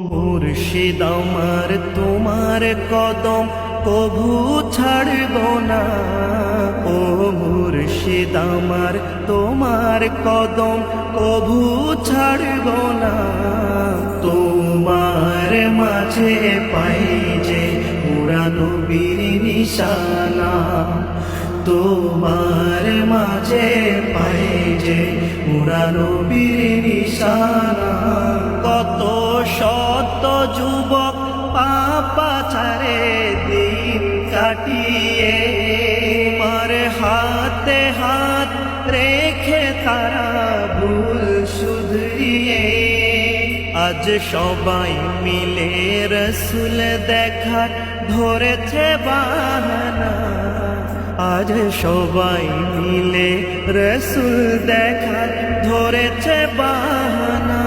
মুর্শিদ আমার তোমার কদম কভু ছাড়ব না। ও মুর্শিদ আমার তোমার কদম কভু ছাড়ব না। তোমার মাঝে পাই যে পুরানো বীর নিশানা। তোমার মাঝে পাই যে পুরানো বীর নিশানা। কত শত যুবক পাপাচারে দিন কাটিয়ে তোমার হাতে হাত রেখে তারা ভুল শুধরিয়ে আজ সবাই মিলে রসুল দেখার ধরেছে বাহানা। আজ সবাই মিলে রসুল দেখার ধরেছে বাহানা।